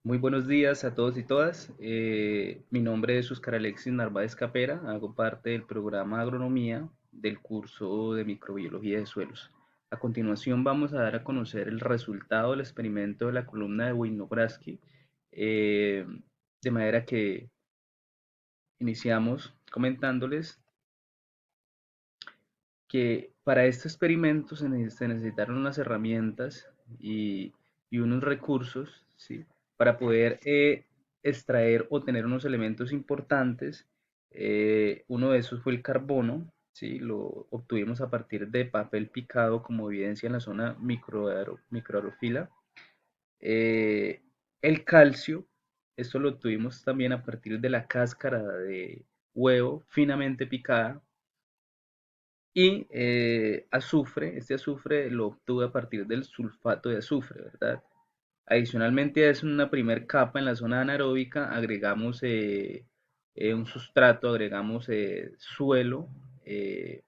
Muy buenos días a todos y todas. Mi nombre es Óscar Alexis Narváez Capera. Hago parte del programa Agronomía del curso de Microbiología de Suelos. A continuación vamos a dar a conocer el resultado del experimento de la columna de Winogradsky. eh, de manera que iniciamos comentándoles que para este experimento se necesitaron unas herramientas y unos recursos, ¿sí? Para poder extraer o tener unos elementos importantes. Uno de esos fue el carbono, ¿sí? Lo obtuvimos a partir de papel picado como evidencia en la zona microaerofila. Eh, el calcio, esto lo obtuvimos también a partir de la cáscara de huevo finamente picada, y azufre. Este azufre lo obtuve a partir del sulfato de azufre, ¿verdad? Adicionalmente a eso, en una primer capa en la zona anaeróbica agregamos un sustrato, agregamos suelo, eh,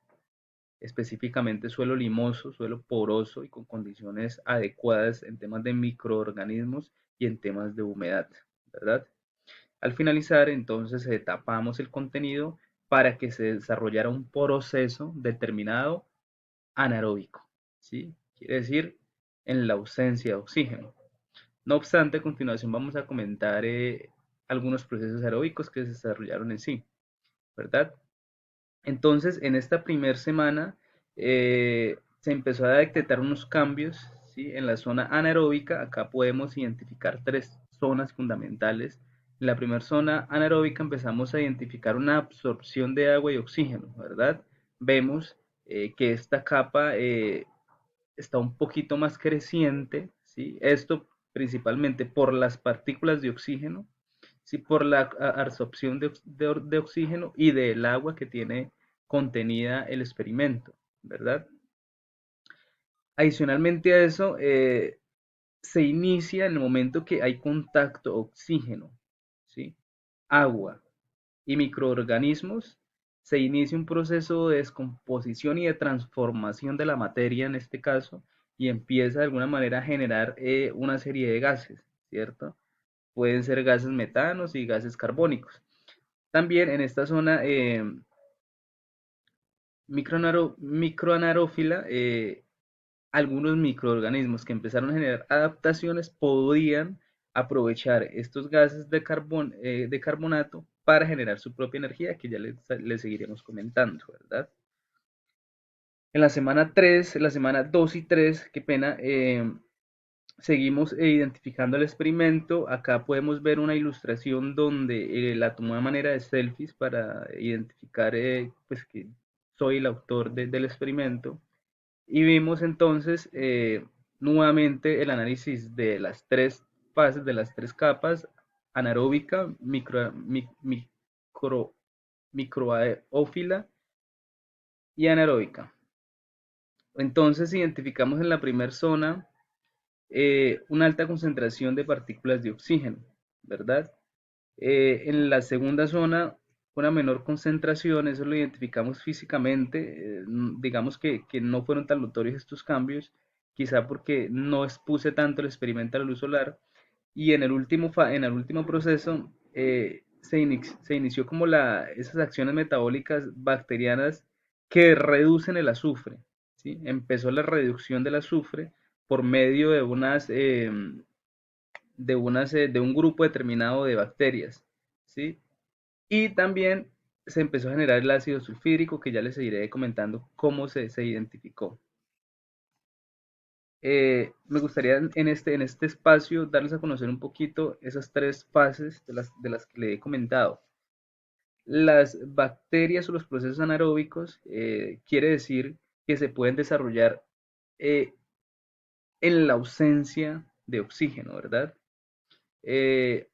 específicamente suelo limoso, suelo poroso y con condiciones adecuadas en temas de microorganismos y en temas de humedad, ¿verdad? Al finalizar, entonces tapamos el contenido para que se desarrollara un proceso determinado anaeróbico, ¿sí? Quiere decir, en la ausencia de oxígeno. No obstante, a continuación vamos a comentar algunos procesos aeróbicos que se desarrollaron en sí, ¿verdad? Entonces, en esta primera semana se empezó a detectar unos cambios, ¿sí? En la zona anaeróbica. Acá podemos identificar tres zonas fundamentales. En la primera zona anaeróbica empezamos a identificar una absorción de agua y oxígeno, ¿verdad? Vemos que esta capa está un poquito más creciente, ¿sí? Esto principalmente por las partículas de oxígeno, ¿sí? Por la absorción de oxígeno y del agua que tiene contenida el experimento, ¿verdad? Adicionalmente a eso, se inicia en el momento que hay contacto oxígeno, ¿sí? Agua y microorganismos. Se inicia un proceso de descomposición y de transformación de la materia en este caso, y empieza de alguna manera a generar una serie de gases, ¿cierto? Pueden ser gases metanos y gases carbónicos. También en esta zona microanaerófila, algunos microorganismos que empezaron a generar adaptaciones podían aprovechar estos gases de carbonato para generar su propia energía, que ya les seguiremos comentando, ¿verdad? En la semana 3, la semana 2 y 3, qué pena, seguimos identificando el experimento. Acá podemos ver una ilustración donde la tomé de manera de selfies para identificar pues que soy el autor del experimento. Y vimos entonces nuevamente el análisis de las tres fases, de las tres capas: anaeróbica, microaófila y anaeróbica. Entonces identificamos en la primera zona una alta concentración de partículas de oxígeno, ¿verdad? En la segunda zona, una menor concentración. Eso lo identificamos físicamente. Digamos que no fueron tan notorios estos cambios, quizá porque no expuse tanto el experimento a la luz solar. Y en el último proceso se inició como esas acciones metabólicas bacterianas que reducen el azufre, ¿sí? Empezó la reducción del azufre por medio de un grupo determinado de bacterias, ¿sí? Y también se empezó a generar el ácido sulfídrico, que ya les seguiré comentando cómo se identificó. Me gustaría en este espacio darles a conocer un poquito esas tres fases de las que le he comentado. Las bacterias o los procesos anaeróbicos quiere decir que se pueden desarrollar eh, en la ausencia de oxígeno, ¿verdad? Eh,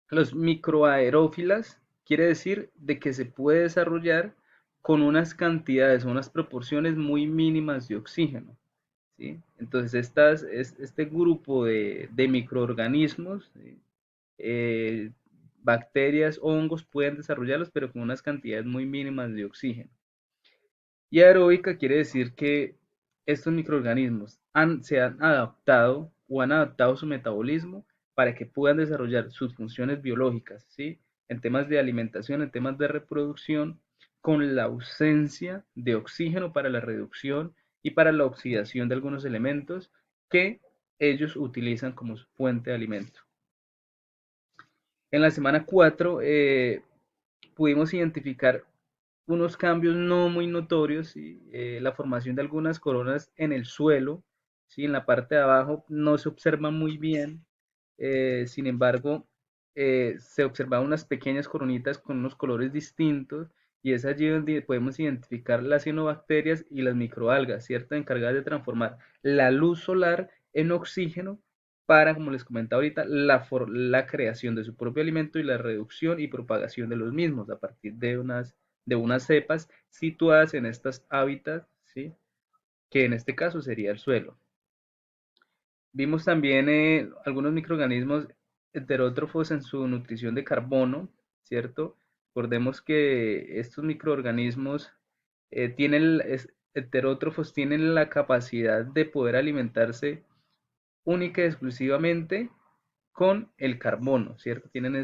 Los microaerófilas quiere decir de que se puede desarrollar con unas cantidades o unas proporciones muy mínimas de oxígeno, ¿sí? Entonces este grupo de microorganismos, ¿sí? eh, bacterias, hongos, pueden desarrollarlos, pero con unas cantidades muy mínimas de oxígeno. Y aeróbica quiere decir que estos microorganismos se han adaptado o han adaptado su metabolismo para que puedan desarrollar sus funciones biológicas, ¿sí? En temas de alimentación, en temas de reproducción, con la ausencia de oxígeno para la reducción y para la oxidación de algunos elementos que ellos utilizan como su fuente de alimento. En la semana 4 pudimos identificar unos cambios no muy notorios, ¿sí? La formación de algunas coronas en el suelo, ¿sí? En la parte de abajo no se observa muy bien, sin embargo, se observaban unas pequeñas coronitas con unos colores distintos y es allí donde podemos identificar las cianobacterias y las microalgas, ¿cierto? Encargadas de transformar la luz solar en oxígeno para, como les comentaba ahorita, la creación de su propio alimento y la reducción y propagación de los mismos a partir de unas cepas situadas en estos hábitats, ¿sí? Que en este caso sería el suelo. Vimos también algunos microorganismos heterótrofos en su nutrición de carbono, ¿cierto? Recordemos que estos microorganismos heterótrofos tienen la capacidad de poder alimentarse única y exclusivamente con el carbono, ¿cierto? Tienen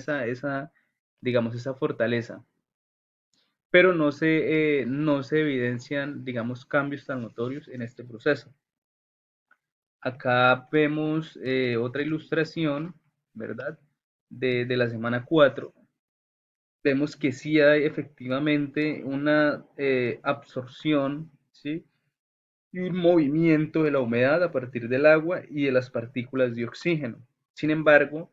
digamos, esa fortaleza, pero no se evidencian, digamos, cambios tan notorios en este proceso. Acá vemos otra ilustración, ¿verdad? De la semana 4. Vemos que sí hay efectivamente una absorción, ¿sí? Y un movimiento de la humedad a partir del agua y de las partículas de oxígeno. Sin embargo,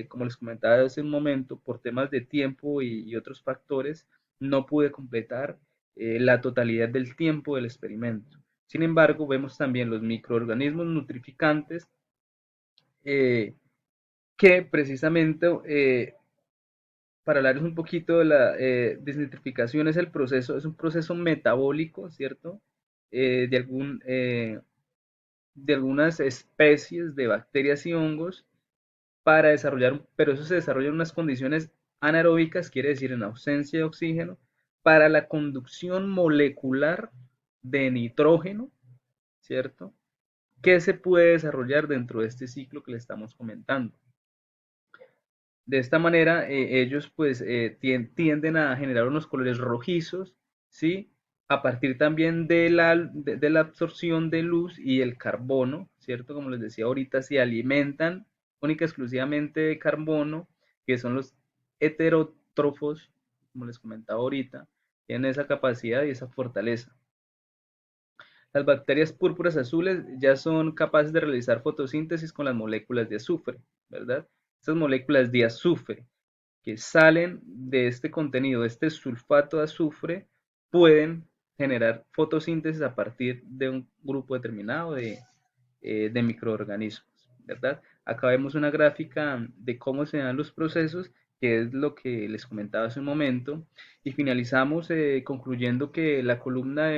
como les comentaba hace un momento, por temas de tiempo y otros factores, no pude completar la totalidad del tiempo del experimento. Sin embargo, vemos también los microorganismos nutrificantes eh, que precisamente, para hablarles un poquito de la desnitrificación, es un proceso metabólico, ¿cierto? De de algunas especies de bacterias y hongos para desarrollar, pero eso se desarrolla en unas condiciones anaeróbicas, quiere decir en ausencia de oxígeno, para la conducción molecular de nitrógeno, ¿cierto? Que se puede desarrollar dentro de este ciclo que le estamos comentando. De esta manera, ellos pues tienden a generar unos colores rojizos, ¿sí? A partir también de la absorción de luz y el carbono, ¿cierto? Como les decía ahorita, se alimentan única y exclusivamente de carbono, que son los heterótrofos, como les comentaba ahorita, tienen esa capacidad y esa fortaleza. Las bacterias púrpuras azules ya son capaces de realizar fotosíntesis con las moléculas de azufre, ¿verdad? Estas moléculas de azufre que salen de este contenido, de este sulfato de azufre, pueden generar fotosíntesis a partir de un grupo determinado de microorganismos, ¿verdad? Acá vemos una gráfica de cómo se dan los procesos, que es lo que les comentaba hace un momento, y finalizamos concluyendo que la columna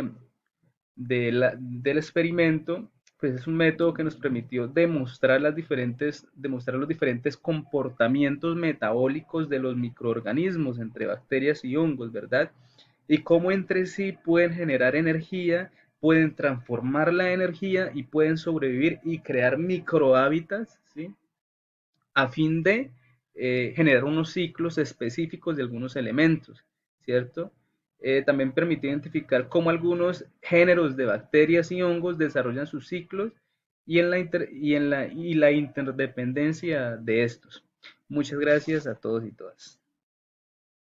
del experimento, pues es un método que nos permitió demostrar los diferentes comportamientos metabólicos de los microorganismos entre bacterias y hongos, ¿verdad? Y cómo entre sí pueden generar energía, pueden transformar la energía y pueden sobrevivir y crear microhábitats, ¿sí? A fin de generar unos ciclos específicos de algunos elementos, ¿cierto? También permite identificar cómo algunos géneros de bacterias y hongos desarrollan sus ciclos y la interdependencia de estos. Muchas gracias a todos y todas.